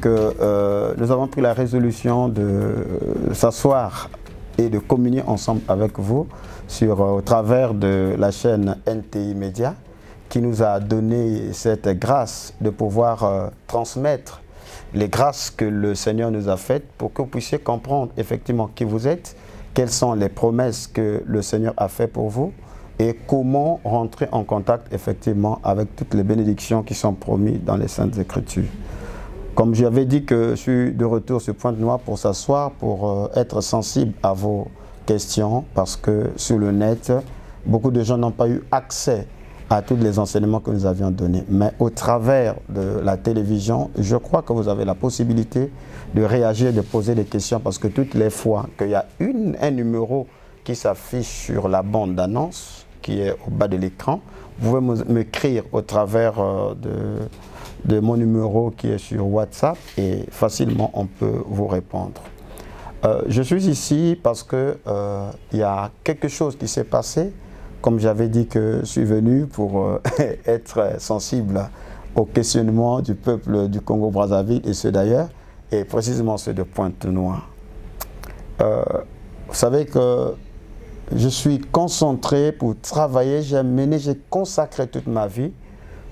que nous avons pris la résolution de s'asseoir et de communier ensemble avec vous au travers de la chaîne NTI Média qui nous a donné cette grâce de pouvoir transmettre les grâces que le Seigneur nous a faites pour que vous puissiez comprendre effectivement qui vous êtes, quelles sont les promesses que le Seigneur a faites pour vous et comment rentrer en contact effectivement avec toutes les bénédictions qui sont promises dans les Saintes Écritures. Comme j'avais dit que je suis de retour sur Pointe-Noire pour s'asseoir, pour être sensible à vos questions, parce que sur le net, beaucoup de gens n'ont pas eu accès à tous les enseignements que nous avions donnés. Mais au travers de la télévision, je crois que vous avez la possibilité de réagir, de poser des questions, parce que toutes les fois qu'il y a un numéro qui s'affiche sur la bande d'annonce, qui est au bas de l'écran, vous pouvez m'écrire au travers de mon numéro qui est sur WhatsApp et facilement on peut vous répondre. Je suis ici parce que il y a quelque chose qui s'est passé. Comme j'avais dit que je suis venu pour être sensible au questionnement du peuple du Congo-Brazzaville et ceux d'ailleurs, et précisément ceux de Pointe-Noire. Vous savez que je suis concentré pour travailler, j'ai consacré toute ma vie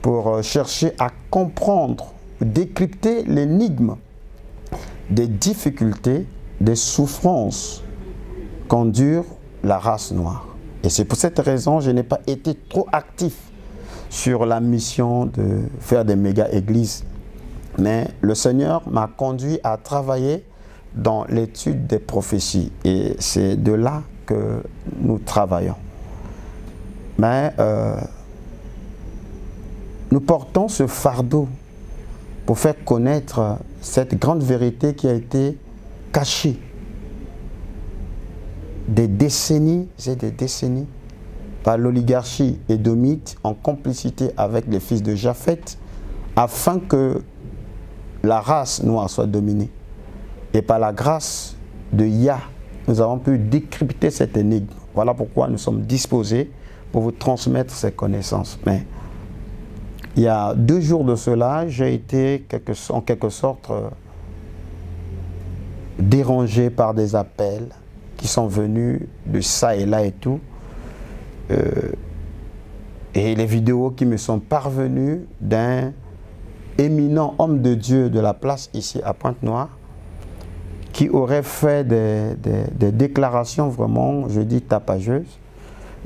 pour chercher à comprendre, décrypter l'énigme des difficultés, des souffrances qu'endure la race noire. Et c'est pour cette raison que je n'ai pas été trop actif sur la mission de faire des méga-églises. Mais le Seigneur m'a conduit à travailler dans l'étude des prophéties. Et c'est de là que nous travaillons. Mais nous portons ce fardeau pour faire connaître cette grande vérité qui a été cachée des décennies et des décennies par l'oligarchie édomite en complicité avec les fils de Japheth afin que la race noire soit dominée. Et par la grâce de Yah, nous avons pu décrypter cette énigme. Voilà pourquoi nous sommes disposés pour vous transmettre ces connaissances. Mais il y a 2 jours de cela, j'ai été en quelque sorte dérangé par des appels qui sont venus de ça et là et tout. Et les vidéos qui me sont parvenues d'un éminent homme de Dieu de la place ici à Pointe-Noire qui aurait fait des déclarations vraiment, je dis, tapageuses.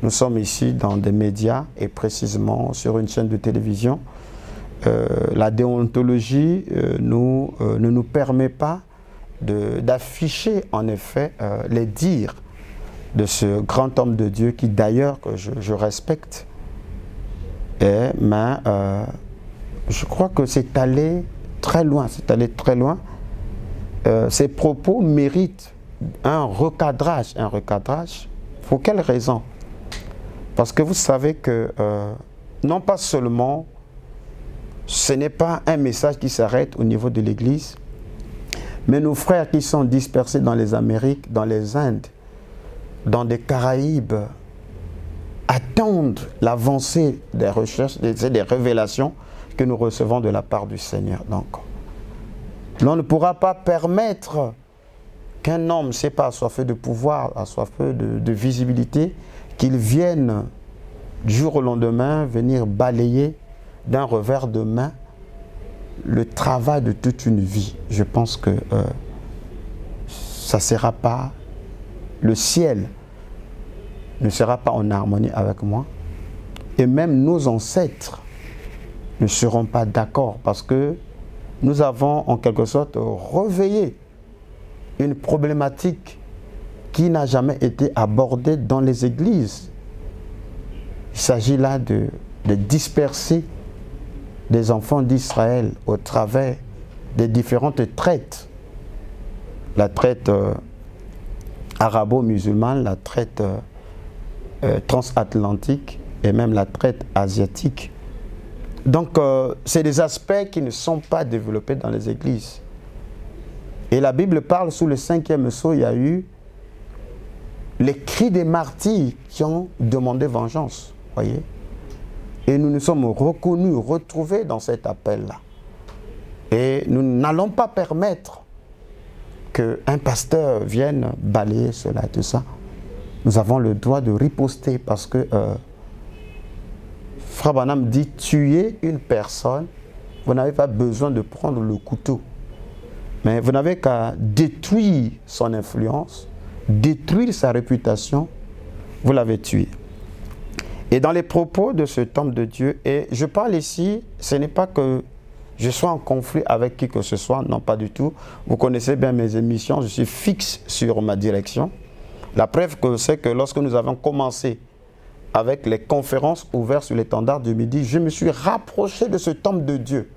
Nous sommes ici dans des médias et précisément sur une chaîne de télévision. La déontologie ne nous permet pas d'afficher en effet les dires de ce grand homme de Dieu qui d'ailleurs que je respecte. Mais je crois que c'est allé très loin, ces propos méritent un recadrage. Pour quelle raison? Parce que vous savez que non pas seulement ce n'est pas un message qui s'arrête au niveau de l'Église, mais nos frères qui sont dispersés dans les Amériques, dans les Indes, dans les Caraïbes, attendent l'avancée des recherches, des révélations que nous recevons de la part du Seigneur. Donc, l'on ne pourra pas permettre qu'un homme, c'est pas assoiffé de pouvoir, assoiffé de visibilité, qu'il vienne du jour au lendemain venir balayer d'un revers de main le travail de toute une vie. Je pense que ça ne sera pas, le ciel ne sera pas en harmonie avec moi. Et même nos ancêtres ne seront pas d'accord parce que nous avons en quelque sorte réveillé une problématique qui n'a jamais été abordée dans les églises. Il s'agit là de disperser des enfants d'Israël au travers des différentes traites. La traite arabo-musulmane, la traite transatlantique et même la traite asiatique. Donc, c'est des aspects qui ne sont pas développés dans les églises. Et la Bible parle, sous le 5e sceau, il y a eu les cris des martyrs qui ont demandé vengeance. Voyez? Et nous nous sommes reconnus, retrouvés dans cet appel-là. Et nous n'allons pas permettre qu'un pasteur vienne balayer cela, tout ça. Nous avons le droit de riposter parce que Frère Branham dit tuer une personne, vous n'avez pas besoin de prendre le couteau. Mais vous n'avez qu'à détruire son influence, détruire sa réputation, vous l'avez tué. Et dans les propos de ce temple de Dieu, et je parle ici, ce n'est pas que je sois en conflit avec qui que ce soit, non pas du tout. Vous connaissez bien mes émissions, je suis fixe sur ma direction. La preuve que c'est que lorsque nous avons commencé avec les conférences ouvertes sur l'étendard du Midi, je me suis rapproché de ce temple de Dieu.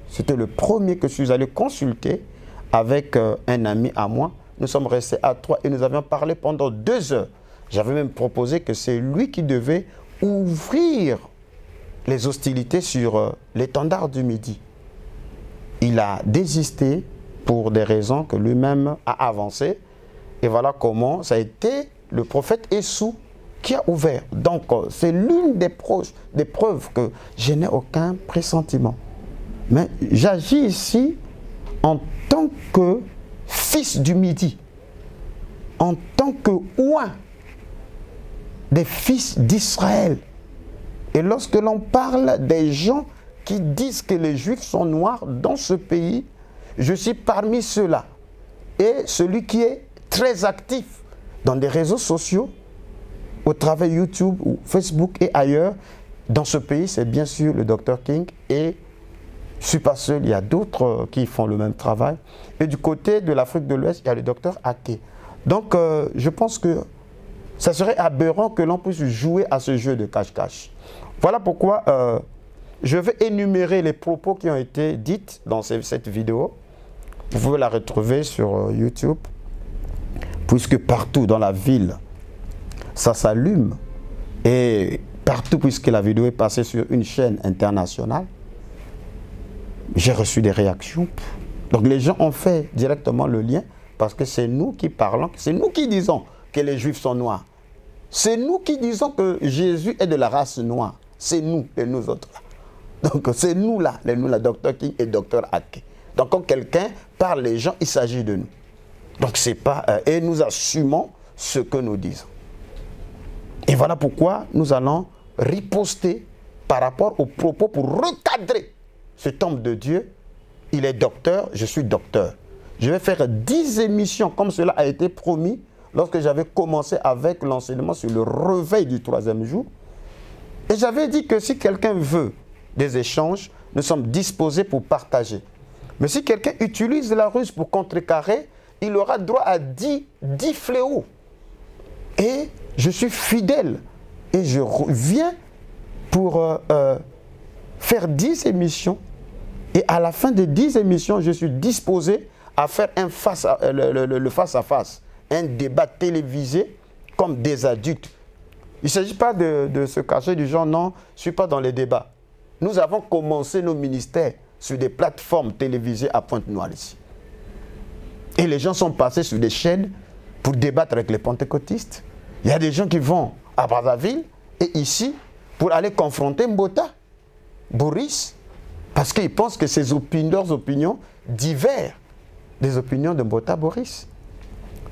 C'était le premier que je suis allé consulter avec un ami à moi. Nous sommes restés à 3 et nous avions parlé pendant 2 heures. J'avais même proposé que c'est lui qui devait ouvrir les hostilités sur l'étendard du Midi. Il a désisté pour des raisons que lui-même a avancées. Et voilà comment ça a été le prophète Essou qui a ouvert. Donc c'est l'une des preuves que je n'ai aucun pressentiment. Mais j'agis ici en tant que fils du Midi, en tant que oint des fils d'Israël. Et lorsque l'on parle des gens qui disent que les Juifs sont noirs dans ce pays, je suis parmi ceux-là. Et celui qui est très actif dans des réseaux sociaux, au travers YouTube ou Facebook et ailleurs, dans ce pays, c'est bien sûr le Dr King. Et je ne suis pas seul, il y a d'autres qui font le même travail. Et du côté de l'Afrique de l'Ouest, il y a le Dr Ake. Donc, je pense que ça serait aberrant que l'on puisse jouer à ce jeu de cache-cache. Voilà pourquoi je vais énumérer les propos qui ont été dits dans cette vidéo. Vous pouvez la retrouver sur YouTube. Puisque partout dans la ville, ça s'allume. Et partout, puisque la vidéo est passée sur une chaîne internationale, j'ai reçu des réactions. Donc les gens ont fait directement le lien parce que c'est nous qui parlons, c'est nous qui disons que les Juifs sont noirs. C'est nous qui disons que Jésus est de la race noire. C'est nous et nous autres là. Donc c'est nous là, Dr King et Dr Ake. Donc quand quelqu'un parle les gens, il s'agit de nous. Donc c'est pas... et nous assumons ce que nous disons. Et voilà pourquoi nous allons riposter par rapport aux propos pour recadrer ce temple de Dieu. Il est docteur, je suis docteur. Je vais faire 10 émissions comme cela a été promis lorsque j'avais commencé avec l'enseignement sur le réveil du 3e jour. Et j'avais dit que si quelqu'un veut des échanges, nous sommes disposés pour partager. Mais si quelqu'un utilise la ruse pour contrecarrer, il aura droit à 10 fléaux. Et je suis fidèle. Et je viens pour faire 10 émissions. Et à la fin des 10 émissions, je suis disposé à faire le face-à-face. Un débat télévisé comme des adultes. Il ne s'agit pas de se cacher du genre, non, je ne suis pas dans les débats. Nous avons commencé nos ministères sur des plateformes télévisées à Pointe-Noire ici. Et les gens sont passés sur des chaînes pour débattre avec les pentecôtistes. Il y a des gens qui vont à Brazzaville et ici pour aller confronter Mbota, Boris, parce qu'ils pensent que leurs opinions diffèrent des opinions de Mbota, Boris.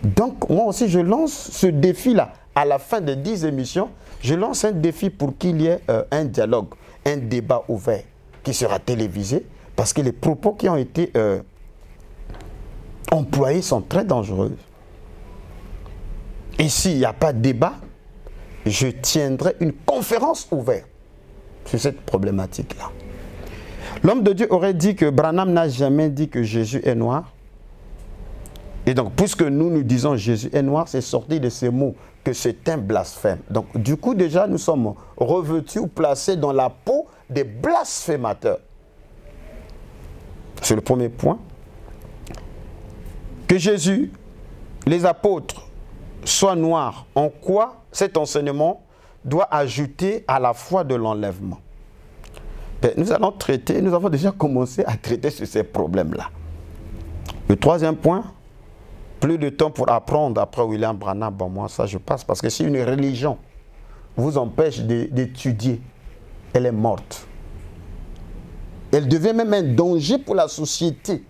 Donc moi aussi je lance ce défi-là. À la fin des 10 émissions, je lance un défi pour qu'il y ait un dialogue, un débat ouvert qui sera télévisé parce que les propos qui ont été employés sont très dangereux. Et s'il n'y a pas de débat, je tiendrai une conférence ouverte sur cette problématique-là. L'homme de Dieu aurait dit que Branham n'a jamais dit que Jésus est noir. Et donc, puisque nous disons Jésus est noir, c'est sorti de ces mots que c'est un blasphème. Donc, du coup, déjà, nous sommes revêtus ou placés dans la peau des blasphémateurs. C'est le premier point. Que Jésus, les apôtres, soient noirs, en quoi cet enseignement doit ajouter à la foi de l'enlèvement? Nous allons traiter, nous avons déjà commencé à traiter sur ces problèmes-là. Le troisième point, plus de temps pour apprendre après William Branham, bon moi ça je passe, parce que si une religion vous empêche d'étudier, elle est morte. Elle devient même un danger pour la société.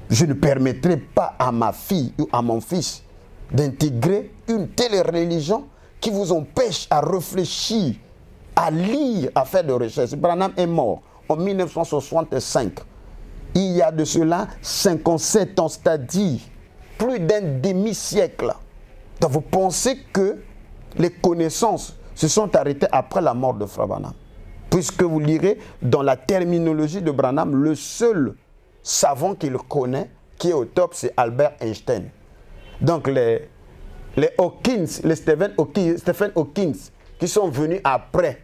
Je ne permettrai pas à ma fille ou à mon fils d'intégrer une telle religion qui vous empêche à réfléchir, à lire, à faire de recherche. Branham est mort en 1965. Il y a de cela 57 ans, c'est-à-dire plus d'un demi-siècle. Donc vous pensez que les connaissances se sont arrêtées après la mort de Frère Branham. Puisque vous lirez dans la terminologie de Branham, le seul savant qu'il connaît, qui est au top, c'est Albert Einstein. Donc les Hawkins, les Stephen Hawkins, qui sont venus après,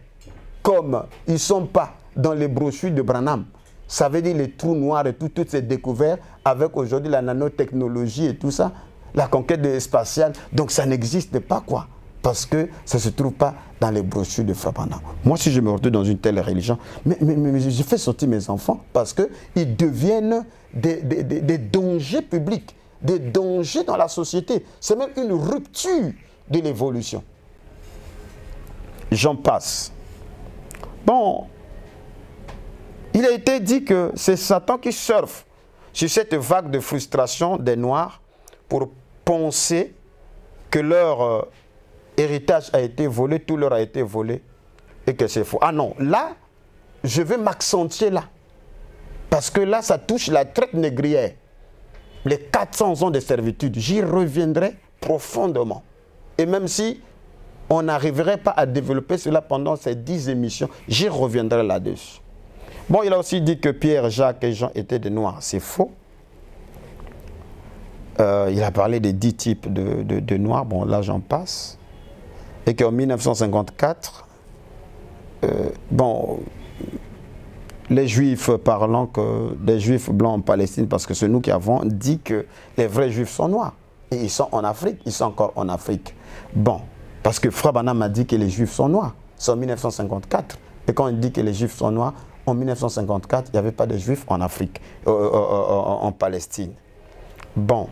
comme ils ne sont pas dans les brochures de Branham, ça veut dire les trous noirs et toutes ces découvertes, avec aujourd'hui la nanotechnologie et tout ça, la conquête spatiale, donc ça n'existe pas quoi. Parce que ça ne se trouve pas dans les brochures de Frère Branham. Moi, si je me retrouve dans une telle religion, mais je fais sortir mes enfants parce qu'ils deviennent des dangers publics, des dangers dans la société. C'est même une rupture de l'évolution. J'en passe. Bon, il a été dit que c'est Satan qui surfe sur cette vague de frustration des Noirs pour penser que leur héritage a été volé, tout leur a été volé et que c'est faux. Ah non, là, je vais m'accentuer là. Parce que là, ça touche la traite négrière. Les 400 ans de servitude, j'y reviendrai profondément. Et même si on n'arriverait pas à développer cela pendant ces 10 émissions, j'y reviendrai là-dessus. Bon, il a aussi dit que Pierre, Jacques et Jean étaient des Noirs. C'est faux. Il a parlé des 10 types de Noirs. Bon, là, j'en passe. Et qu'en 1954, bon, les Juifs parlant que des Juifs blancs en Palestine, parce que c'est nous qui avons dit que les vrais Juifs sont noirs. Et ils sont en Afrique, ils sont encore en Afrique. Bon, parce que Frère Branham a dit que les Juifs sont noirs. C'est en 1954. Et quand on dit que les Juifs sont noirs, en 1954, il n'y avait pas de Juifs en Afrique, en Palestine. Bon,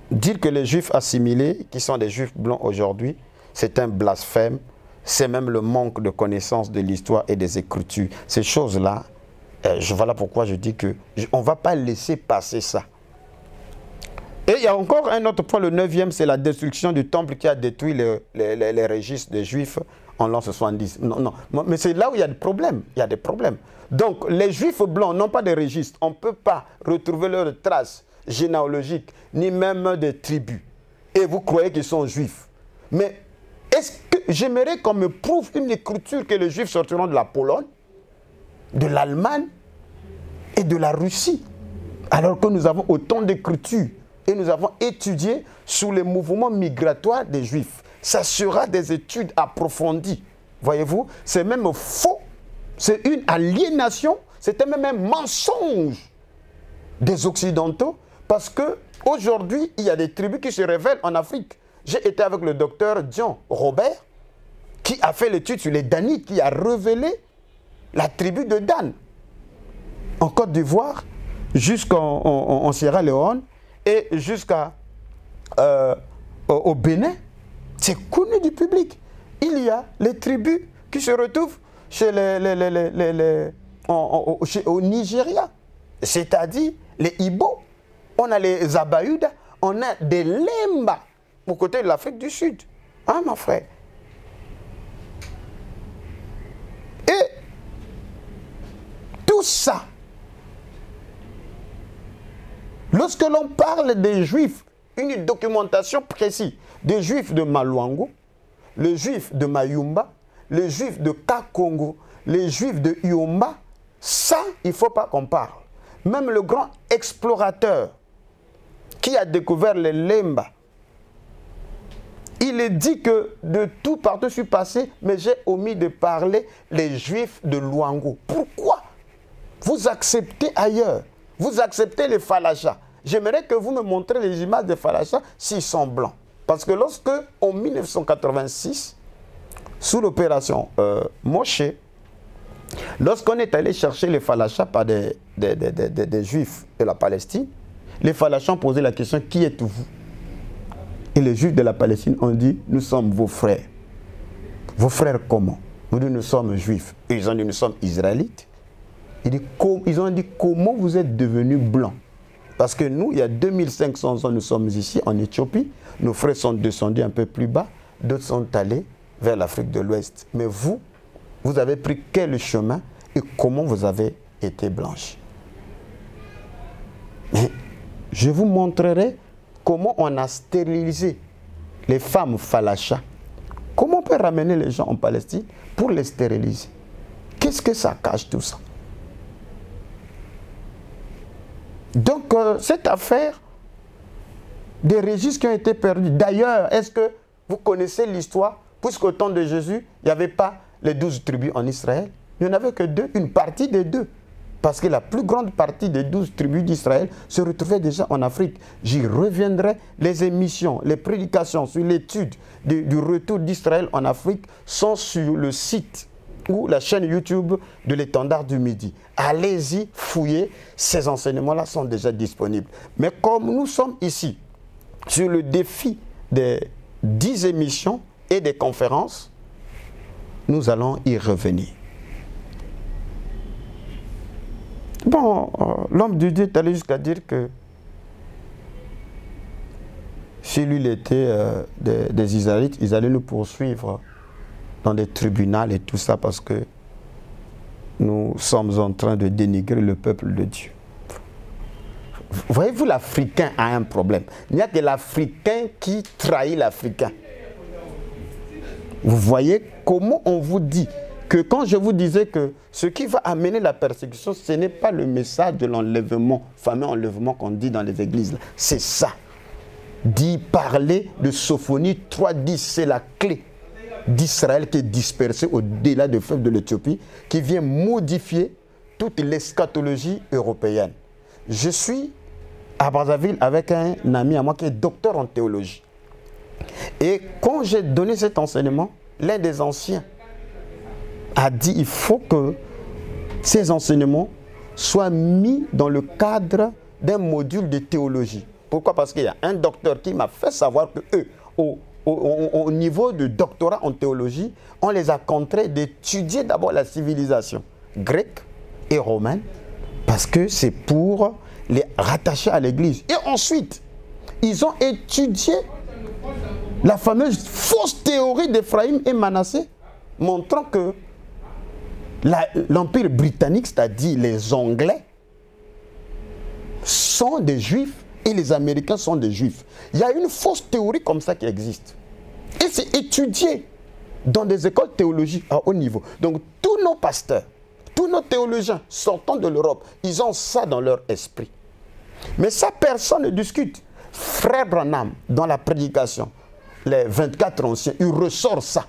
dire que les Juifs assimilés, qui sont des Juifs blancs aujourd'hui, c'est un blasphème, c'est même le manque de connaissance de l'histoire et des Écritures. Ces choses-là, voilà pourquoi je dis qu'on ne va pas laisser passer ça. Et il y a encore un autre point, le 9e, c'est la destruction du temple qui a détruit les registres des Juifs en l'an 70. Non, mais c'est là où il y a des problèmes. Il y a des problèmes. Donc, les Juifs blancs n'ont pas de registres. On ne peut pas retrouver leurs traces généalogiques, ni même des tribus. Et vous croyez qu'ils sont Juifs. Mais est-ce que j'aimerais qu'on me prouve une écriture que les Juifs sortiront de la Pologne, de l'Allemagne et de la Russie, alors que nous avons autant d'écritures et nous avons étudié sur les mouvements migratoires des Juifs. Ça sera des études approfondies. Voyez-vous, c'est même faux. C'est une aliénation, c'était même un mensonge des Occidentaux, parce qu'aujourd'hui, il y a des tribus qui se révèlent en Afrique. J'ai été avec le docteur John Robert, qui a fait l'étude sur les Danites, qui a révélé la tribu de Dan, en Côte d'Ivoire, jusqu'en Sierra Leone, et jusqu'au Bénin. C'est connu du public. Il y a les tribus qui se retrouvent chez au Nigeria, c'est-à-dire les Ibo. On a les Abaouda, on a des Lemba au côté de l'Afrique du Sud. Hein, mon frère? Et tout ça, lorsque l'on parle des Juifs, une documentation précise des Juifs de Maluango, les Juifs de Mayumba, les Juifs de Kakongo, les Juifs de Iomba, ça, il ne faut pas qu'on parle. Même le grand explorateur qui a découvert les Lemba, il est dit que de tout partout je suis passé, mais j'ai omis de parler les Juifs de Luango. Pourquoi? Vous acceptez ailleurs, vous acceptez les Falachas. J'aimerais que vous me montrez les images des Falachas s'ils sont blancs. Parce que lorsque, en 1986, sous l'opération Moshe, lorsqu'on est allé chercher les Falachas par des Juifs de la Palestine, les Falachas ont posé la question, qui êtes-vous? Et les Juifs de la Palestine ont dit, nous sommes vos frères. Vos frères comment? Nous disons nous sommes juifs. Et ils ont dit nous sommes israélites. Ils ont dit comment vous êtes devenus blancs? Parce que nous, il y a 2500 ans, nous sommes ici en Éthiopie. Nos frères sont descendus un peu plus bas. D'autres sont allés vers l'Afrique de l'Ouest. Mais vous avez pris quel chemin et comment vous avez été blanchis? Mais je vous montrerai comment on a stérilisé les femmes falachas. Comment on peut ramener les gens en Palestine pour les stériliser? Qu'est-ce que ça cache tout ça? Donc, cette affaire des registres qui ont été perdus. D'ailleurs, est-ce que vous connaissez l'histoire? Puisqu'au temps de Jésus, il n'y avait pas les 12 tribus en Israël. Il n'y en avait que deux, une partie des deux. Parce que la plus grande partie des 12 tribus d'Israël se retrouvait déjà en Afrique. J'y reviendrai. Les émissions, les prédications sur l'étude du retour d'Israël en Afrique sont sur le site ou la chaîne YouTube de l'Étendard du Midi. Allez-y, fouillez. Ces enseignements-là sont déjà disponibles. Mais comme nous sommes ici sur le défi des 10 émissions et des conférences, nous allons y revenir. Bon, l'homme de Dieu est allé jusqu'à dire que si lui il était des Israélites, ils allaient nous poursuivre dans des tribunaux et tout ça parce que nous sommes en train de dénigrer le peuple de Dieu. Voyez-vous, l'Africain a un problème. Il n'y a que l'Africain qui trahit l'Africain. Vous voyez comment on vous dit que quand je vous disais que ce qui va amener la persécution, ce n'est pas le message de l'enlèvement, fameux enlèvement qu'on dit dans les églises. C'est ça. D'y parler de Sophonie 3.10, c'est la clé d'Israël qui est dispersée au-delà du fleuve de l'Éthiopie, qui vient modifier toute l'eschatologie européenne. Je suis à Brazzaville avec un ami à moi qui est docteur en théologie. Et quand j'ai donné cet enseignement, l'un des anciens a dit il faut que ces enseignements soient mis dans le cadre d'un module de théologie. Pourquoi? Parce qu'il y a un docteur qui m'a fait savoir que eux, au niveau de doctorat en théologie, on les a contraints d'étudier d'abord la civilisation grecque et romaine, parce que c'est pour les rattacher à l'Église. Et ensuite, ils ont étudié la fameuse fausse théorie d'Éphraïm et Manassé, montrant que l'Empire britannique, c'est-à-dire les Anglais, sont des Juifs et les Américains sont des Juifs. Il y a une fausse théorie comme ça qui existe. Et c'est étudié dans des écoles théologiques à haut niveau. Donc tous nos pasteurs, tous nos théologiens sortant de l'Europe, ils ont ça dans leur esprit. Mais ça, personne ne discute. Frère Branham, dans la prédication, les 24 anciens, il ressort ça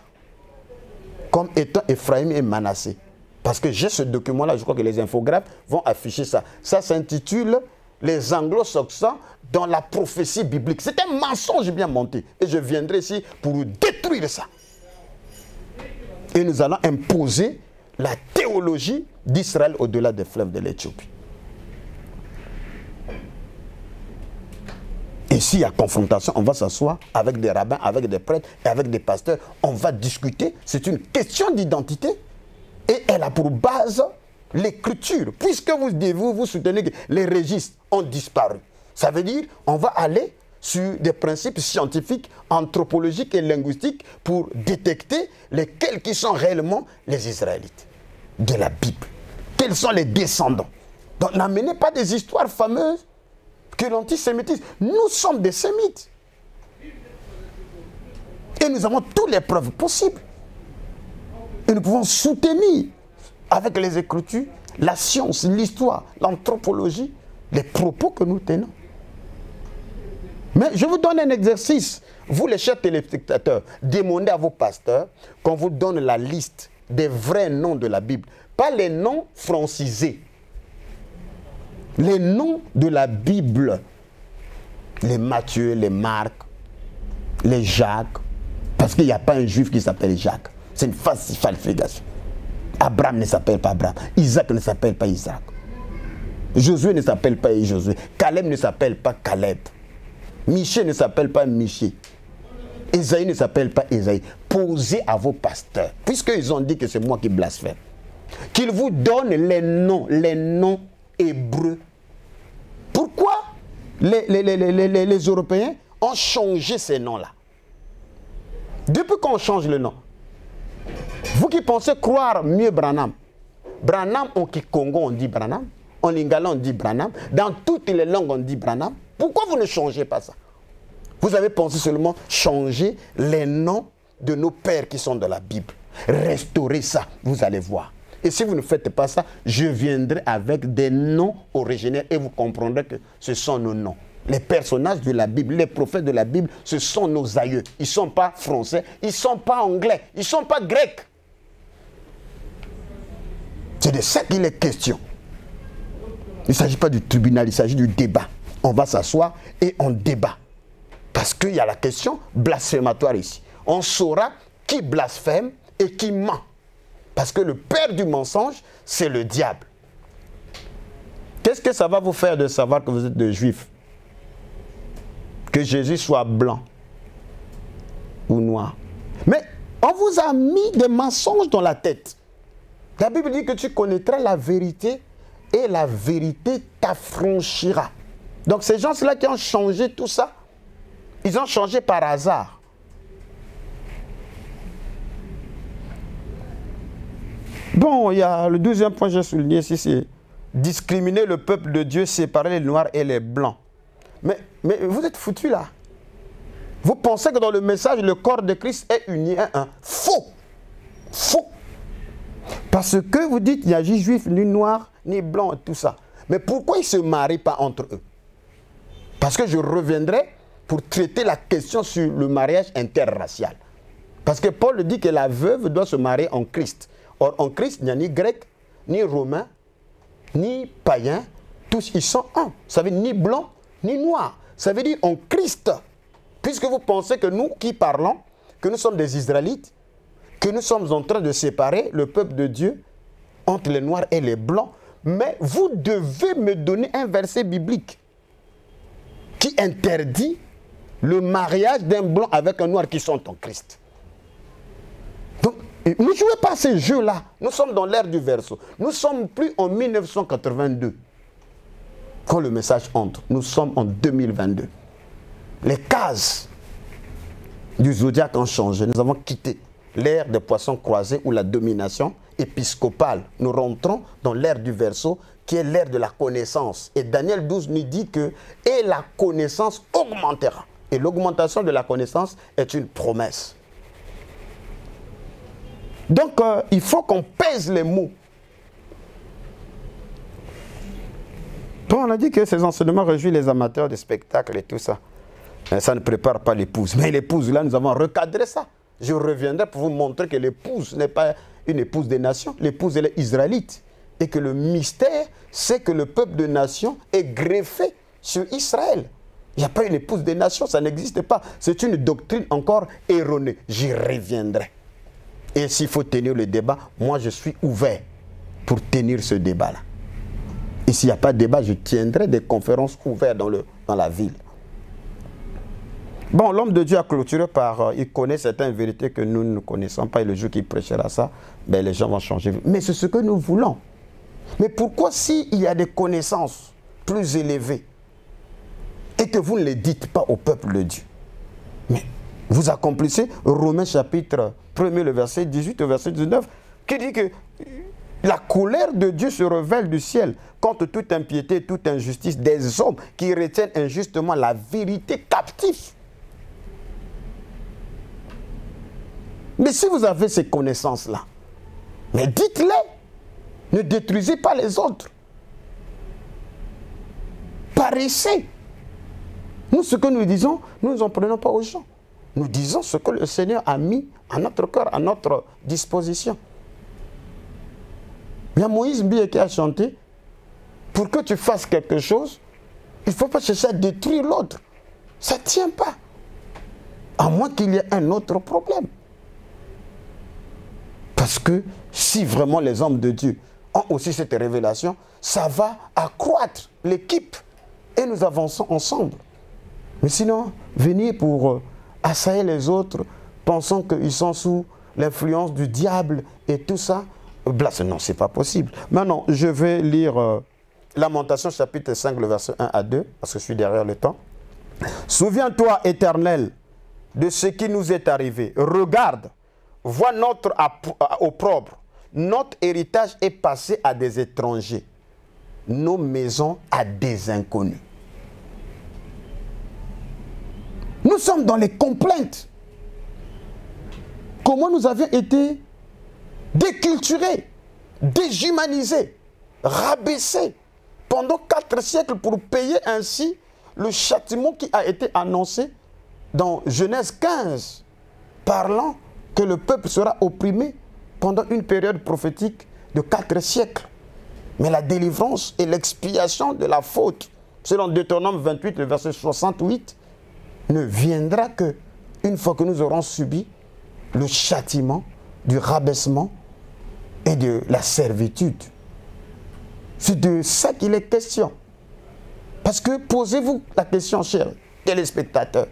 comme étant Éphraïm et Manassé. Parce que j'ai ce document-là, je crois que les infographes vont afficher ça. Ça s'intitule « Les anglo-saxons dans la prophétie biblique ». C'est un mensonge bien monté. Et je viendrai ici pour détruire ça. Et nous allons imposer la théologie d'Israël au-delà des fleuves de l'Éthiopie. Et s'il y a confrontation, on va s'asseoir avec des rabbins, avec des prêtres et avec des pasteurs. On va discuter. C'est une question d'identité. Et elle a pour base l'écriture. Puisque vous soutenez que les registres ont disparu. Ça veut dire qu'on va aller sur des principes scientifiques, anthropologiques et linguistiques pour détecter lesquels qui sont réellement les Israélites de la Bible. Quels sont les descendants. Donc n'amenez pas des histoires fameuses que l'antisémitisme. Nous sommes des sémites. Et nous avons toutes les preuves possibles. Et nous pouvons soutenir avec les Écritures la science, l'histoire, l'anthropologie, les propos que nous tenons. Mais je vous donne un exercice. Vous, les chers téléspectateurs, demandez à vos pasteurs qu'on vous donne la liste des vrais noms de la Bible. Pas les noms francisés. Les noms de la Bible. Les Matthieu, les Marc, les Jacques. Parce qu'il n'y a pas un juif qui s'appelle Jacques. C'est une falsification. Abraham ne s'appelle pas Abraham. Isaac ne s'appelle pas Isaac. Josué ne s'appelle pas Josué. Caleb ne s'appelle pas Caleb. Michée ne s'appelle pas Michée. Ésaïe ne s'appelle pas Ésaïe. Posez à vos pasteurs, puisqu'ils ont dit que c'est moi qui blasphème, qu'ils vous donnent les noms hébreux. Pourquoi les Européens ont changé ces noms-là? Depuis qu'on change le nom, vous qui pensez croire mieux Branham, Branham en Kikongo on dit Branham, en Lingala on dit Branham, dans toutes les langues on dit Branham, pourquoi vous ne changez pas ça? Vous avez pensé seulement changer les noms de nos pères qui sont dans la Bible. Restaurez ça, vous allez voir. Et si vous ne faites pas ça, je viendrai avec des noms originaires et vous comprendrez que ce sont nos noms. Les personnages de la Bible, les prophètes de la Bible, ce sont nos aïeux. Ils ne sont pas français, ils ne sont pas anglais, ils ne sont pas grecs. C'est de ça qu'il est question. Il ne s'agit pas du tribunal, il s'agit du débat. On va s'asseoir et on débat. Parce qu'il y a la question blasphématoire ici. On saura qui blasphème et qui ment. Parce que le père du mensonge, c'est le diable. Qu'est-ce que ça va vous faire de savoir que vous êtes des juifs? Que Jésus soit blanc ou noir. Mais on vous a mis des mensonges dans la tête. La Bible dit que tu connaîtras la vérité et la vérité t'affranchira. Donc ces gens-là qui ont changé tout ça, ils ont changé par hasard. Bon, il y a le deuxième point que j'ai souligné ici, c'est discriminer le peuple de Dieu, séparer les noirs et les blancs. Mais vous êtes foutus là. Vous pensez que dans le message, le corps de Christ est uni à un. Faux. Faux. Parce que vous dites, il n'y a ni juif, ni noir, ni blanc, tout ça. Mais pourquoi ils ne se marient pas entre eux? Parce que je reviendrai pour traiter la question sur le mariage interracial. Parce que Paul dit que la veuve doit se marier en Christ. Or, en Christ, il n'y a ni grec, ni romain, ni païen. Tous, ils sont un. Ça veut dire ni blanc, ni noir. Ça veut dire en Christ. Puisque vous pensez que nous qui parlons, que nous sommes des Israélites, que nous sommes en train de séparer le peuple de Dieu entre les noirs et les blancs, mais vous devez me donner un verset biblique qui interdit le mariage d'un blanc avec un noir qui sont en Christ. Donc, ne jouez pas ces jeux-là. Nous sommes dans l'ère du verso. Nous ne sommes plus en 1982. Quand le message entre, nous sommes en 2022. Les cases du zodiaque ont changé. Nous avons quitté l'ère des poissons croisés ou la domination épiscopale. Nous rentrons dans l'ère du verso qui est l'ère de la connaissance. Et Daniel 12 nous dit que « et la connaissance augmentera ». Et l'augmentation de la connaissance est une promesse. Donc, il faut qu'on pèse les mots. Bon, on a dit que ces enseignements réjouissent les amateurs de spectacles et tout ça. Mais ça ne prépare pas l'épouse. Mais l'épouse, là, nous avons recadré ça. Je reviendrai pour vous montrer que l'épouse n'est pas une épouse des nations. L'épouse, elle est israélite. Et que le mystère, c'est que le peuple de nation est greffé sur Israël. Il n'y a pas une épouse des nations, ça n'existe pas. C'est une doctrine encore erronée. J'y reviendrai. Et s'il faut tenir le débat, moi je suis ouvert pour tenir ce débat-là. Et s'il n'y a pas de débat, je tiendrai des conférences ouvertes dans la ville. Bon, l'homme de Dieu a clôturé par, il connaît certaines vérités que nous ne connaissons pas, et le jour qu'il prêchera ça, ben, les gens vont changer. Mais c'est ce que nous voulons. Mais pourquoi s'il y a des connaissances plus élevées, et que vous ne les dites pas au peuple de Dieu? Mais vous accomplissez Romains chapitre 1er, le verset 18 au verset 19, qui dit que la colère de Dieu se révèle du ciel contre toute impiété, toute injustice des hommes qui retiennent injustement la vérité captive. Mais si vous avez ces connaissances-là, mais dites-les. Ne détruisez pas les autres. Paraissez. Nous, ce que nous disons, nous n'en prenons pas aux gens. Nous disons ce que le Seigneur a mis à notre cœur, à notre disposition. Il y a Moïse Bié qui a chanté, pour que tu fasses quelque chose, il ne faut pas chercher à détruire l'autre. Ça ne tient pas. À moins qu'il y ait un autre problème. Parce que si vraiment les hommes de Dieu ont aussi cette révélation, ça va accroître l'équipe et nous avançons ensemble. Mais sinon, venir pour assailler les autres, pensant qu'ils sont sous l'influence du diable et tout ça. Non, ce n'est pas possible. Maintenant, je vais lire Lamentation chapitre 5, le verset 1 à 2, parce que je suis derrière le temps. Souviens-toi, Éternel, de ce qui nous est arrivé. Regarde, vois notre opprobre. Notre héritage est passé à des étrangers. Nos maisons à des inconnus. Nous sommes dans les complaintes. Comment nous avions été déculturés, déshumanisés, rabaissés pendant 4 siècles pour payer ainsi le châtiment qui a été annoncé dans Genèse 15, parlant que le peuple sera opprimé pendant une période prophétique de 4 siècles. Mais la délivrance et l'expiation de la faute, selon Deutéronome 28, le verset 68, ne viendra que une fois que nous aurons subi le châtiment du rabaissement et de la servitude. C'est de ça qu'il est question. Parce que posez-vous la question, chers téléspectateurs,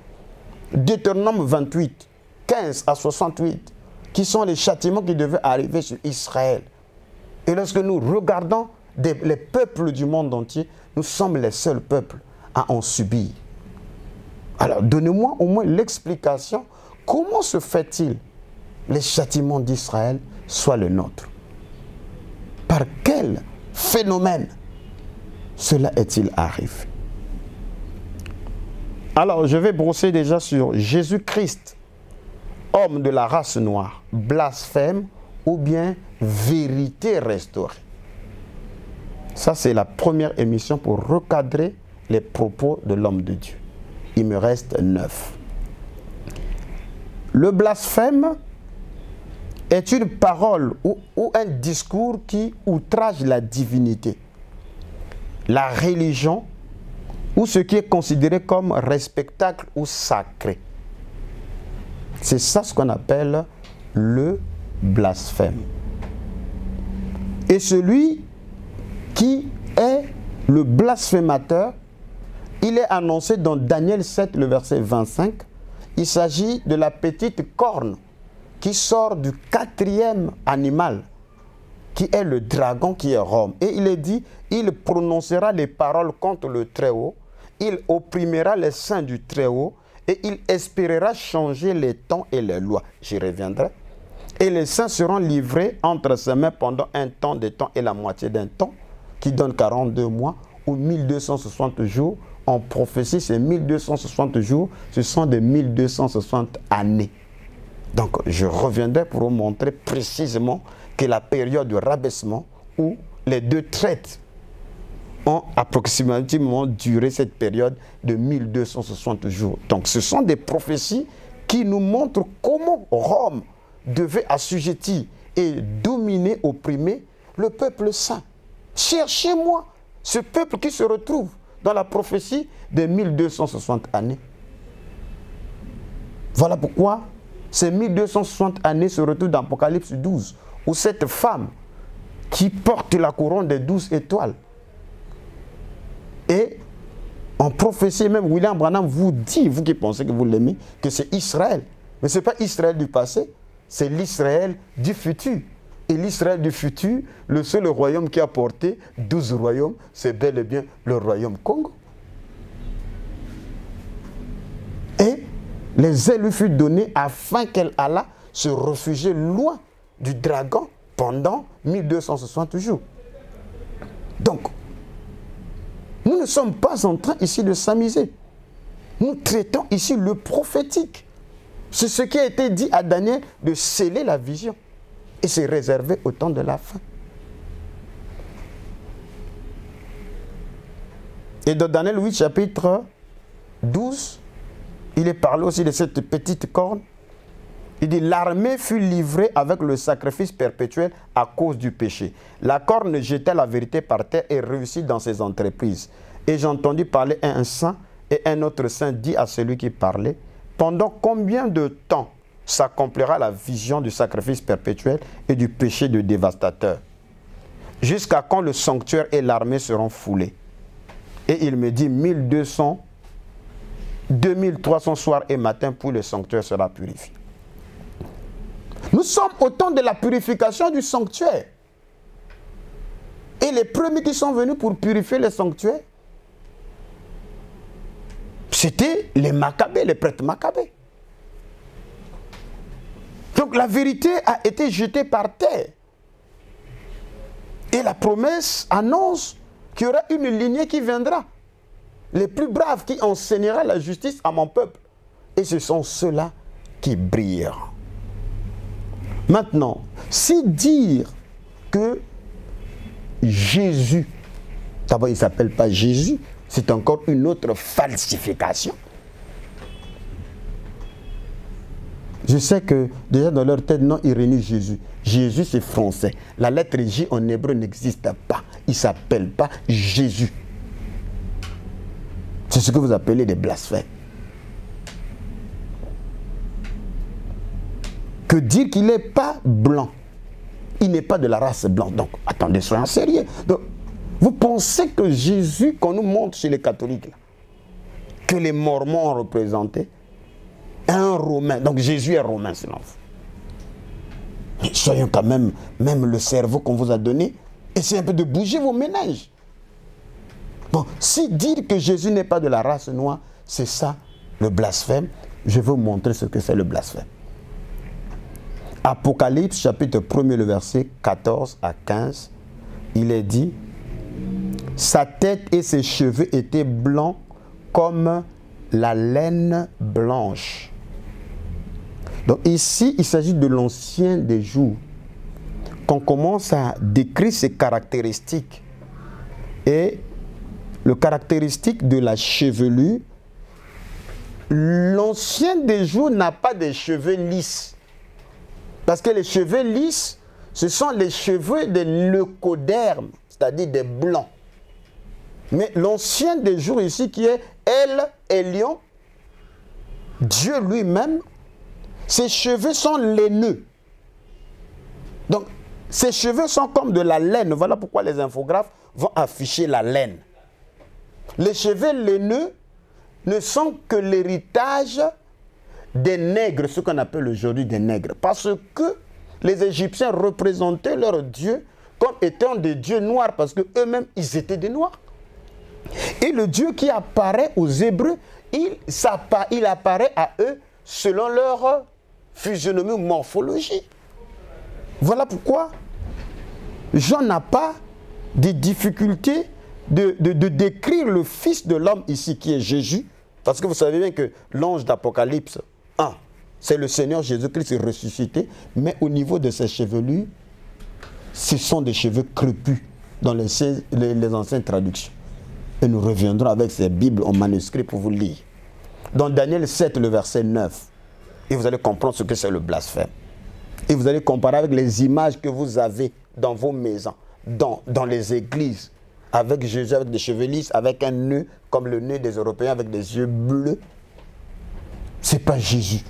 Deutéronome 28, 15 à 68, qui sont les châtiments qui devaient arriver sur Israël. Et lorsque nous regardons les peuples du monde entier, nous sommes les seuls peuples à en subir. Alors, donnez-moi au moins l'explication. Comment se fait-il les châtiments d'Israël soient le nôtre? Par quel phénomène cela est-il arrivé? Alors, je vais brosser déjà sur Jésus-Christ, homme de la race noire, blasphème ou bien vérité restaurée. Ça, c'est la première émission pour recadrer les propos de l'homme de Dieu. Il me reste 9. Le blasphème est une parole ou un discours qui outrage la divinité, la religion ou ce qui est considéré comme respectable ou sacré. C'est ça ce qu'on appelle le blasphème. Et celui qui est le blasphémateur, il est annoncé dans Daniel 7, le verset 25. Il s'agit de la petite corne qui sort du 4e animal, qui est le dragon, qui est Rome. Et il est dit, il prononcera les paroles contre le Très-Haut, il opprimera les saints du Très-Haut, et il espérera changer les temps et les lois. J'y reviendrai. Et les saints seront livrés entre ses mains pendant un temps, des temps et la moitié d'un temps, qui donne 42 mois ou 1260 jours. En prophétie, c'est 1260 jours, ce sont des 1260 années. Donc, je reviendrai pour vous montrer précisément que la période de rabaissement où les deux traites ont approximativement duré cette période de 1260 jours. Donc, ce sont des prophéties qui nous montrent comment Rome devait assujettir et dominer, opprimer le peuple saint. Cherchez-moi ce peuple qui se retrouve dans la prophétie des 1260 années. Voilà pourquoi ces 1260 années se retrouvent dans Apocalypse 12, où cette femme qui porte la couronne des 12 étoiles. Et en prophétie, même William Branham vous dit, vous qui pensez que vous l'aimez, que c'est Israël. Mais ce n'est pas Israël du passé, c'est l'Israël du futur. Et l'Israël du futur, le seul royaume qui a porté 12 royaumes, c'est bel et bien le royaume Congo. Et les ailes lui furent données afin qu'elle allât se réfugier loin du dragon pendant 1260 jours. Donc, nous ne sommes pas en train ici de s'amuser. Nous traitons ici le prophétique. C'est ce qui a été dit à Daniel de sceller la vision. Et c'est réservé au temps de la fin. Et dans Daniel 8, chapitre 12, il est parlé aussi de cette petite corne. Il dit, l'armée fut livrée avec le sacrifice perpétuel à cause du péché. La corne jetait la vérité par terre et réussit dans ses entreprises. Et j'ai entendu parler un saint, et un autre saint dit à celui qui parlait, pendant combien de temps s'accomplira la vision du sacrifice perpétuel et du péché de dévastateur, jusqu'à quand le sanctuaire et l'armée seront foulés? Et il me dit 1200 2300 soirs et matins pour le sanctuaire sera purifié. Nous sommes au temps de la purification du sanctuaire. Et les premiers qui sont venus pour purifier le sanctuaire, c'était les Maccabées, les prêtres Maccabées. Donc la vérité a été jetée par terre. Et la promesse annonce qu'il y aura une lignée qui viendra. Les plus braves qui enseignera la justice à mon peuple. Et ce sont ceux-là qui brilleront. Maintenant, si dire que Jésus, d'abord il ne s'appelle pas Jésus, c'est encore une autre falsification. Je sais que déjà dans leur tête, non, ils renient Jésus. Jésus c'est français. La lettre J en hébreu n'existe pas. Il ne s'appelle pas Jésus. C'est ce que vous appelez des blasphèmes. Que dire qu'il n'est pas blanc. Il n'est pas de la race blanche. Donc, attendez, soyons sérieux. Donc, vous pensez que Jésus, qu'on nous montre chez les catholiques, là, que les Mormons ont représenté, un Romain. Donc, Jésus est Romain, sinon. Mais soyons quand même le cerveau qu'on vous a donné, essayez un peu de bouger vos ménages. Bon, si dire que Jésus n'est pas de la race noire, c'est ça le blasphème, je vais vous montrer ce que c'est le blasphème. Apocalypse chapitre 1er, le verset 14 à 15, il est dit, sa tête et ses cheveux étaient blancs comme la laine blanche. Donc ici, il s'agit de l'ancien des jours. Qu'on commence à décrire ses caractéristiques. Et le caractéristique de la chevelure, l'ancien des jours n'a pas de cheveux lisses. Parce que les cheveux lisses, ce sont les cheveux des leucodermes, c'est-à-dire des blancs. Mais l'ancien des jours ici, qui est El Elyon, Dieu lui-même, ses cheveux sont laineux. Donc, ses cheveux sont comme de la laine. Voilà pourquoi les infographes vont afficher la laine. Les cheveux laineux ne sont que l'héritage des nègres, ce qu'on appelle aujourd'hui des nègres. Parce que les Égyptiens représentaient leurs dieux comme étant des dieux noirs, parce qu'eux-mêmes, ils étaient des noirs. Et le Dieu qui apparaît aux Hébreux, il apparaît à eux selon leur physionomie ou morphologie. Voilà pourquoi Jean n'a pas de difficulté de décrire le Fils de l'homme ici, qui est Jésus. Parce que vous savez bien que l'ange d'Apocalypse 1, c'est le Seigneur Jésus-Christ ressuscité, mais au niveau de ses chevelures, ce sont des cheveux crépus dans les anciennes traductions. Et nous reviendrons avec ces Bibles en manuscrit pour vous lire. Dans Daniel 7, le verset 9, et vous allez comprendre ce que c'est le blasphème. Et vous allez comparer avec les images que vous avez dans vos maisons, dans les églises, avec Jésus avec des cheveux lisses, avec un nœud comme le nœud des Européens, avec des yeux bleus. Ce n'est pas Jésus.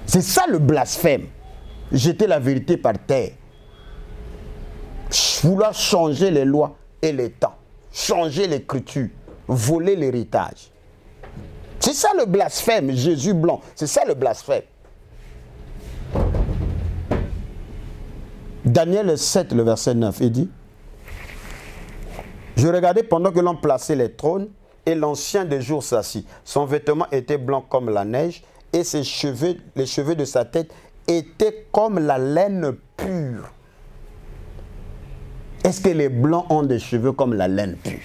C'est ça le blasphème. Jeter la vérité par terre. Vouloir changer les lois et les temps. Changer l'écriture. Voler l'héritage. C'est ça le blasphème, Jésus blanc. C'est ça le blasphème. Daniel 7, le verset 9, il dit, je regardais pendant que l'on plaçait les trônes et l'ancien des jours s'assit. Son vêtement était blanc comme la neige et ses cheveux, les cheveux de sa tête étaient comme la laine pure. Est-ce que les blancs ont des cheveux comme la laine pure?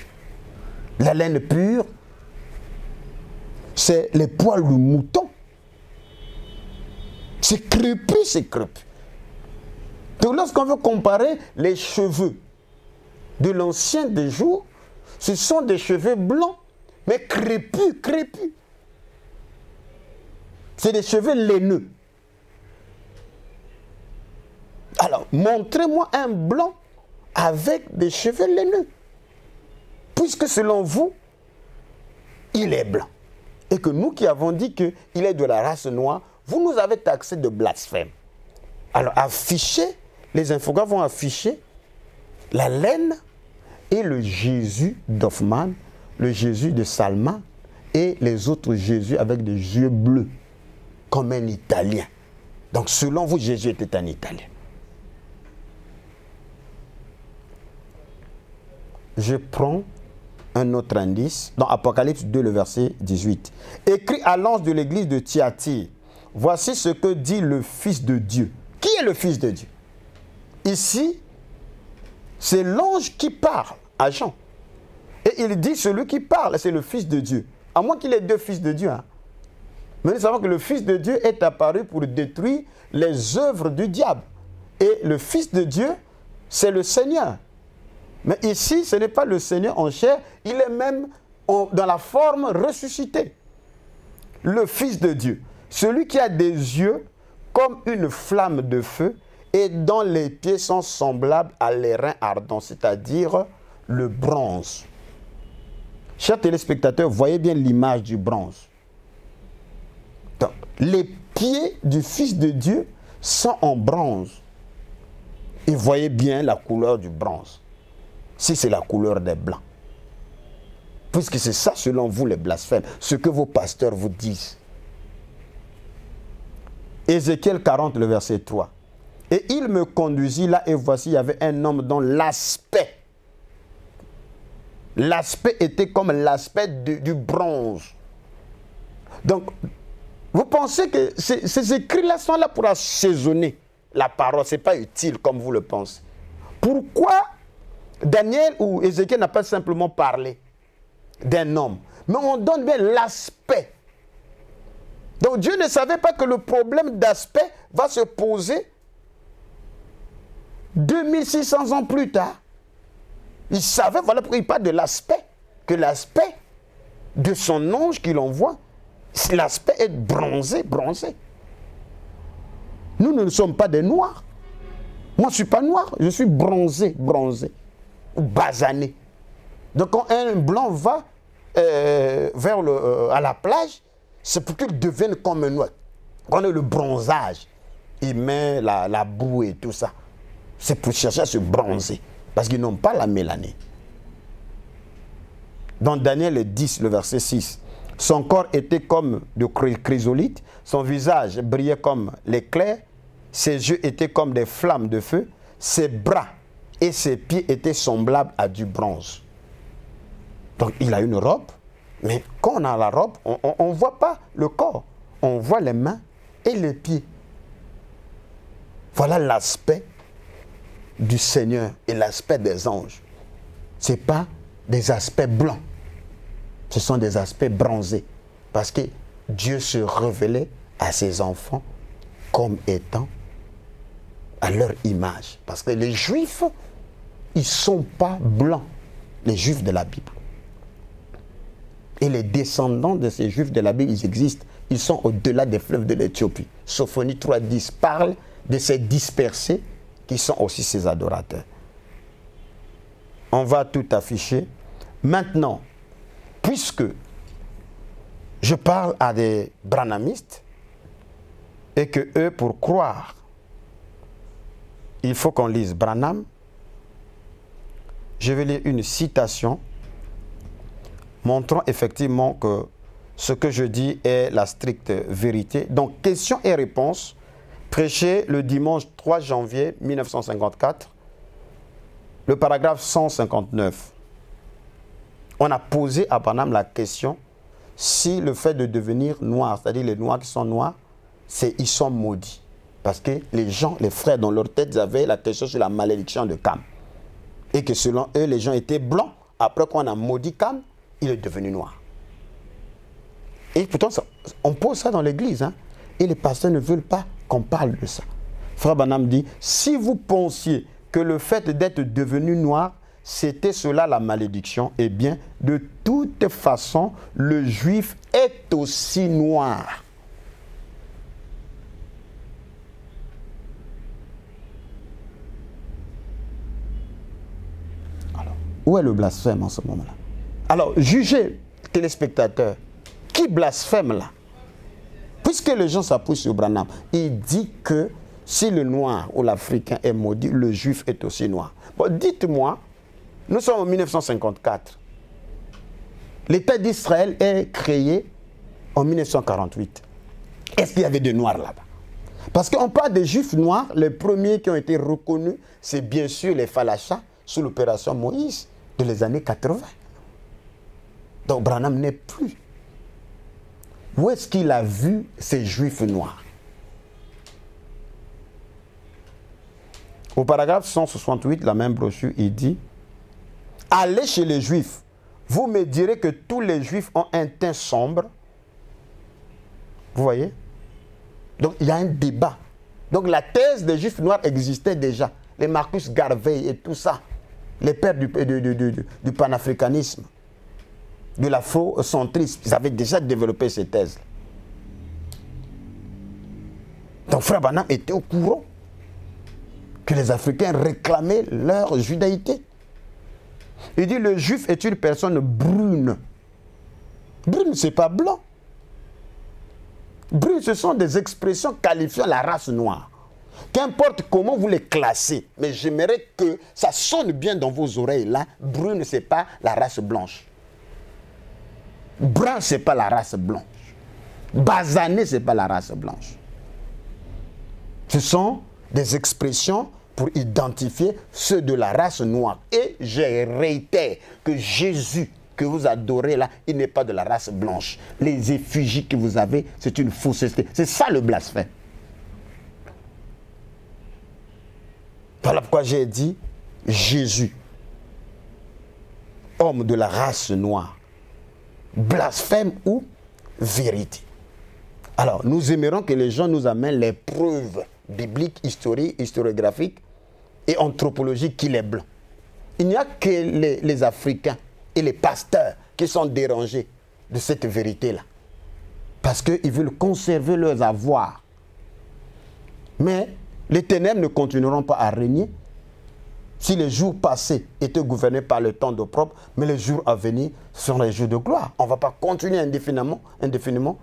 La laine pure, c'est les poils du mouton. C'est crépus, c'est crépus. Donc lorsqu'on veut comparer les cheveux de l'ancien des jours, ce sont des cheveux blancs, mais crépus, crépus. C'est des cheveux laineux. Alors, montrez-moi un blanc avec des cheveux laineux. Puisque selon vous, il est blanc. Et que nous qui avons dit qu'il est de la race noire, vous nous avez taxé de blasphème. Alors, affichez, les infographes vont afficher la laine et le Jésus d'Hoffmann, le Jésus de Salma et les autres Jésus avec des yeux bleus, comme un Italien. Donc selon vous, Jésus était un Italien. Je prends un autre indice dans Apocalypse 2, le verset 18. Écrit à l'ange de l'église de Thyatire, voici ce que dit le Fils de Dieu. Qui est le Fils de Dieu? Ici, c'est l'ange qui parle à Jean. Et il dit, celui qui parle, c'est le Fils de Dieu. À moins qu'il ait deux Fils de Dieu. Hein. Mais nous savons que le Fils de Dieu est apparu pour détruire les œuvres du diable. Et le Fils de Dieu, c'est le Seigneur. Mais ici, ce n'est pas le Seigneur en chair, il est même dans la forme ressuscitée. Le Fils de Dieu, celui qui a des yeux comme une flamme de feu et dont les pieds sont semblables à l'airain ardent, c'est-à-dire le bronze. Chers téléspectateurs, voyez bien l'image du bronze. Donc, les pieds du Fils de Dieu sont en bronze. Et voyez bien la couleur du bronze. Si c'est la couleur des blancs. Puisque c'est ça, selon vous, les blasphèmes, ce que vos pasteurs vous disent. Ézéchiel 40, le verset 3. Et il me conduisit là, et voici, il y avait un homme dont l'aspect était comme l'aspect du bronze. Donc, vous pensez que ces écrits-là sont là pour assaisonner la parole. Ce n'est pas utile comme vous le pensez. Pourquoi Daniel ou Ézéchiel n'a pas simplement parlé d'un homme, mais on donne bien l'aspect. Donc Dieu ne savait pas que le problème d'aspect va se poser 2600 ans plus tard. Il savait, voilà pourquoi il parle de l'aspect, que l'aspect de son ange qu'il envoie, l'aspect est bronzé, bronzé. Nous ne sommes pas des noirs. Moi, je ne suis pas noir, je suis bronzé, bronzé, ou basané. Donc, quand un blanc va à la plage, c'est pour qu'il devienne comme un noir. Quand on a le bronzage, il met la boue et tout ça. C'est pour chercher à se bronzer, parce qu'ils n'ont pas la mélanine. Dans Daniel 10, le verset 6, son corps était comme de chrysolite, son visage brillait comme l'éclair, ses yeux étaient comme des flammes de feu, ses bras et ses pieds étaient semblables à du bronze. Donc il a une robe, mais quand on a la robe, on ne voit pas le corps, on voit les mains et les pieds. Voilà l'aspect du Seigneur et l'aspect des anges. Ce n'est pas des aspects blancs, ce sont des aspects bronzés. Parce que Dieu se révélait à ses enfants comme étant à leur image. Parce que les Juifs, ils ne sont pas blancs, les Juifs de la Bible. Et les descendants de ces Juifs de la Bible, ils existent. Ils sont au-delà des fleuves de l'Éthiopie. Sophonie 3.10 parle de ces dispersés qui sont aussi ses adorateurs. On va tout afficher. Maintenant, puisque je parle à des branhamistes et que eux, pour croire, il faut qu'on lise Branham, je vais lire une citation montrant effectivement que ce que je dis est la stricte vérité. Donc, questions et réponses, prêché le dimanche 3 janvier 1954, le paragraphe 159. On a posé à Branham la question si le fait de devenir noir, c'est-à-dire les noirs qui sont noirs, ils sont maudits. Parce que les gens, les frères, dans leur tête, ils avaient la question sur la malédiction de Cam. Et que selon eux, les gens étaient blancs. Après qu'on a maudit Cam, il est devenu noir. Et pourtant, on pose ça dans l'église. Hein, et les pasteurs ne veulent pas qu'on parle de ça. Frère Branham dit, si vous pensiez que le fait d'être devenu noir, c'était cela la malédiction, eh bien, de toute façon, le juif est aussi noir. Alors, où est le blasphème en ce moment-là? Alors, jugez, téléspectateurs, qui blasphème là? Puisque les gens s'appuient sur Branham, il dit que si le noir ou l'Africain est maudit, le juif est aussi noir. Bon, dites-moi, nous sommes en 1954. l'État d'Israël est créé en 1948. Est-ce qu'il y avait des Noirs là-bas? Parce qu'on parle des Juifs noirs, les premiers qui ont été reconnus, c'est bien sûr les Falachas sous l'opération Moïse de les années 80. Donc Branham n'est plus. Où est-ce qu'il a vu ces Juifs noirs? Au paragraphe 168, la même brochure, il dit « Allez chez les Juifs, vous me direz que tous les Juifs ont un teint sombre. » Vous voyez? Donc il y a un débat. Donc la thèse des Juifs noirs existait déjà. Les Marcus Garvey et tout ça. Les pères du panafricanisme, de l'afrocentrisme, ils avaient déjà développé ces thèses. Donc Frère Branham était au courant que les Africains réclamaient leur judaïté. Il dit le juif est une personne brune. Brune, ce n'est pas blanc. Brune, ce sont des expressions qualifiant la race noire. Qu'importe comment vous les classez, mais j'aimerais que ça sonne bien dans vos oreilles là. Brune, ce n'est pas la race blanche. Brun, ce n'est pas la race blanche. Basané, ce n'est pas la race blanche. Ce sont des expressions pour identifier ceux de la race noire. Et je réitère que Jésus que vous adorez là, il n'est pas de la race blanche. Les effigies que vous avez, c'est une fausseté. C'est ça le blasphème. Voilà pourquoi j'ai dit Jésus, homme de la race noire, blasphème ou vérité. Alors, nous aimerons que les gens nous amènent les preuves bibliques, historiques, historiographiques et anthropologiques qu'il est blanc. Il n'y a que les Africains et les pasteurs qui sont dérangés de cette vérité-là. Parce qu'ils veulent conserver leurs avoirs. Mais les ténèbres ne continueront pas à régner si les jours passés étaient gouvernés par le temps d'opprobre, mais les jours à venir sont les jours de gloire. On ne va pas continuer indéfiniment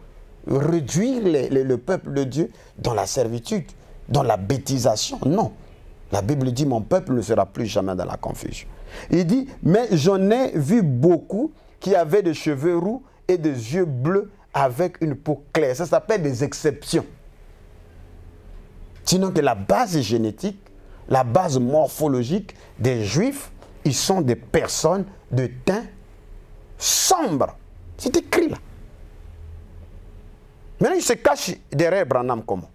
réduire le peuple de Dieu dans la servitude, dans la bêtisation. Non. La Bible dit, mon peuple ne sera plus jamais dans la confusion. Il dit, mais j'en ai vu beaucoup qui avaient des cheveux roux et des yeux bleus avec une peau claire. Ça s'appelle des exceptions. Sinon que la base génétique, la base morphologique des Juifs, ils sont des personnes de teint sombre. C'est écrit là. Maintenant, ils se cachent derrière Branham comment?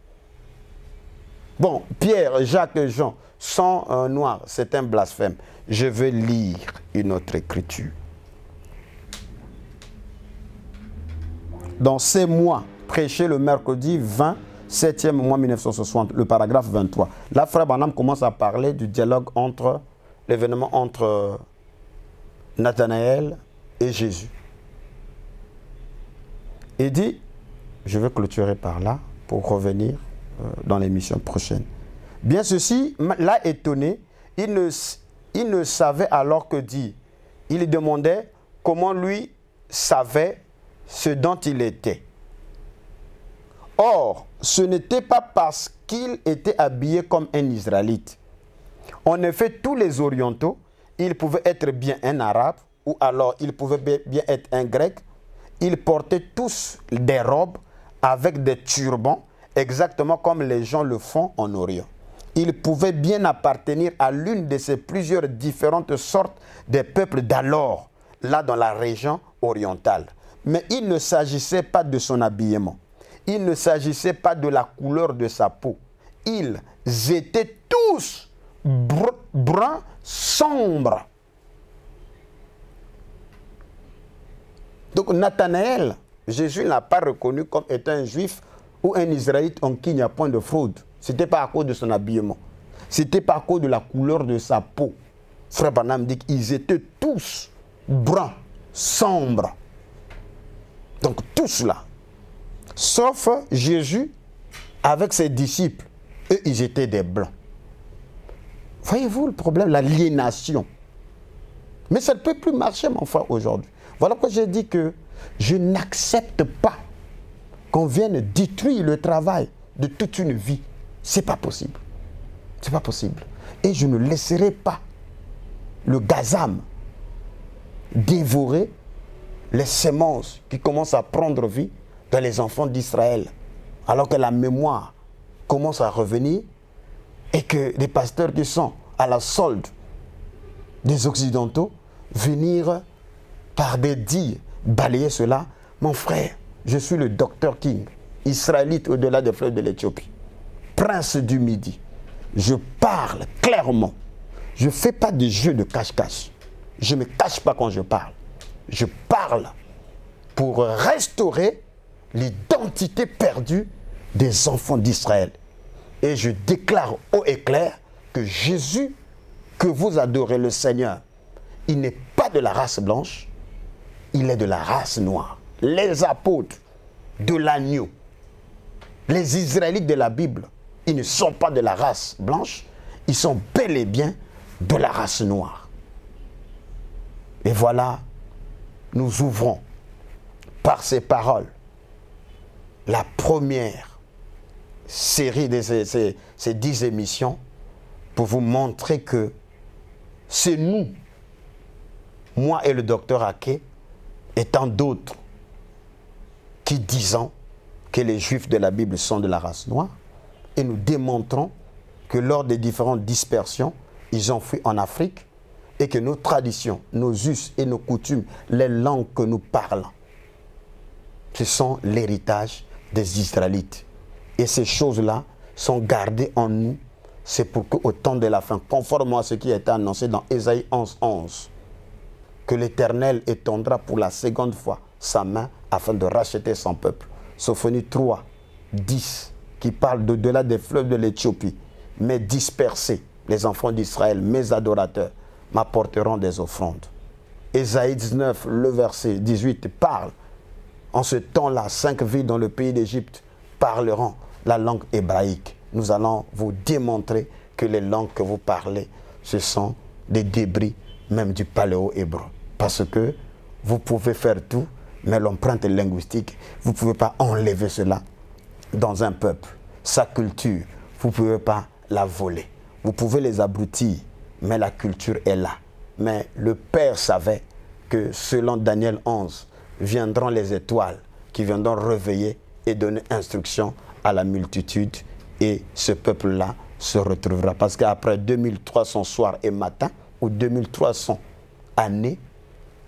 Bon, Pierre, Jacques et Jean sont noirs, c'est un blasphème. Je vais lire une autre écriture. Dans ces mois, prêché le mercredi 20, 7e mois 1960, le paragraphe 23. Là, Frère Branham commence à parler du dialogue entre, l'événement entre Nathanaël et Jésus. Il dit, je vais clôturer par là pour revenir dans l'émission prochaine. Bien ceci l'a étonné, il ne savait alors que dire. Il demandait comment lui savait ce dont il était. Or, ce n'était pas parce qu'il était habillé comme un Israélite. En effet, tous les orientaux, ils pouvaient être bien un arabe, ou alors ils pouvaient bien être un grec. Ils portaient tous des robes avec des turbans, exactement comme les gens le font en Orient. Ils pouvaient bien appartenir à l'une de ces plusieurs différentes sortes des peuples d'alors, là dans la région orientale. Mais il ne s'agissait pas de son habillement. Il ne s'agissait pas de la couleur de sa peau. Ils étaient tous bruns sombres. Donc Nathanaël, Jésus n'a pas reconnu comme étant un juif ou un Israélite en qui il n'y a point de fraude. Ce n'était pas à cause de son habillement. C'était pas à cause de la couleur de sa peau. Frère Branham dit qu'ils étaient tous bruns, sombres. Donc tous là. Sauf Jésus avec ses disciples. Eux, ils étaient des blancs. Voyez-vous le problème, l'aliénation. Mais ça ne peut plus marcher, mon frère, aujourd'hui. Voilà pourquoi j'ai dit que je n'accepte pas qu'on vienne détruire le travail de toute une vie. Ce n'est pas possible. Ce n'est pas possible. Et je ne laisserai pas le gazam dévorer les semences qui commencent à prendre vie dans les enfants d'Israël, alors que la mémoire commence à revenir et que les pasteurs qui sont à la solde des Occidentaux, venir par des dires, balayer cela. Mon frère, je suis le Dr King, israélite au-delà des fleuves de l'Éthiopie, prince du Midi. Je parle clairement. Je ne fais pas de jeu de cache-cache. Je ne me cache pas quand je parle. Je parle pour restaurer l'identité perdue des enfants d'Israël. Et je déclare haut et clair que Jésus, que vous adorez, le Seigneur, il n'est pas de la race blanche, il est de la race noire. Les apôtres de l'agneau, les Israélites de la Bible, ils ne sont pas de la race blanche, ils sont bel et bien de la race noire. Et voilà, nous ouvrons par ces paroles la première série de ces 10 émissions pour vous montrer que c'est nous, moi et le docteur Ake, et tant d'autres, qui disons que les Juifs de la Bible sont de la race noire, et nous démontrons que lors des différentes dispersions, ils ont fui en Afrique, et que nos traditions, nos us et nos coutumes, les langues que nous parlons, ce sont l'héritage des Israélites. Et ces choses-là sont gardées en nous. C'est pour qu'au temps de la fin, conformément à ce qui a été annoncé dans Ésaïe 11:11, que l'Éternel étendra pour la seconde fois sa main afin de racheter son peuple. Sophonie 3:10, qui parle d'au-delà des fleuves de l'Éthiopie, mais dispersés, les enfants d'Israël, mes adorateurs, m'apporteront des offrandes. Ésaïe 19, le verset 18, parle. En ce temps-là, 5 villes dans le pays d'Égypte parleront la langue hébraïque. Nous allons vous démontrer que les langues que vous parlez, ce sont des débris même du paléo-hébreu. Parce que vous pouvez faire tout, mais l'empreinte linguistique, vous ne pouvez pas enlever cela dans un peuple. Sa culture, vous ne pouvez pas la voler. Vous pouvez les abrutir, mais la culture est là. Mais le Père savait que selon Daniel 11, viendront les étoiles qui viendront réveiller et donner instruction à la multitude. Et ce peuple-là se retrouvera. Parce qu'après 2300 soirs et matins, ou 2300 années,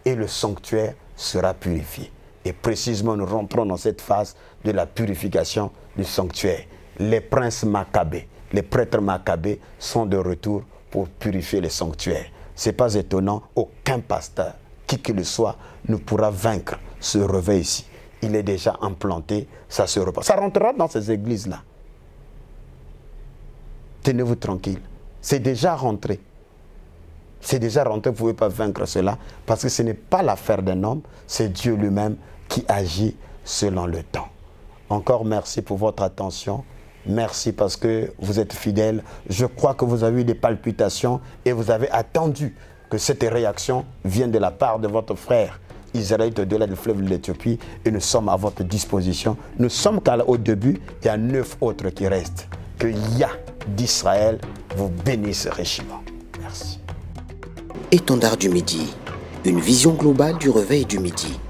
et le sanctuaire sera purifié. Et précisément, nous rentrons dans cette phase de la purification du sanctuaire. Les princes maccabées, les prêtres maccabées sont de retour pour purifier le sanctuaire. Ce n'est pas étonnant, aucun pasteur, qui qu'il soit, ne pourra vaincre ce réveil ici. Il est déjà implanté, ça se repasse. Ça rentrera dans ces églises-là. Tenez-vous tranquille. C'est déjà rentré. C'est déjà rentré, vous ne pouvez pas vaincre cela, parce que ce n'est pas l'affaire d'un homme, c'est Dieu lui-même qui agit selon le temps. Encore merci pour votre attention. Merci parce que vous êtes fidèles. Je crois que vous avez eu des palpitations et vous avez attendu que cette réaction vienne de la part de votre frère Israël au-delà du fleuve de l'Éthiopie, et nous sommes à votre disposition. Nous sommes qu'au début, il y a 9 autres qui restent. Que Yah d'Israël vous bénisse richement. Merci. Étendard du Midi, une vision globale du réveil du Midi.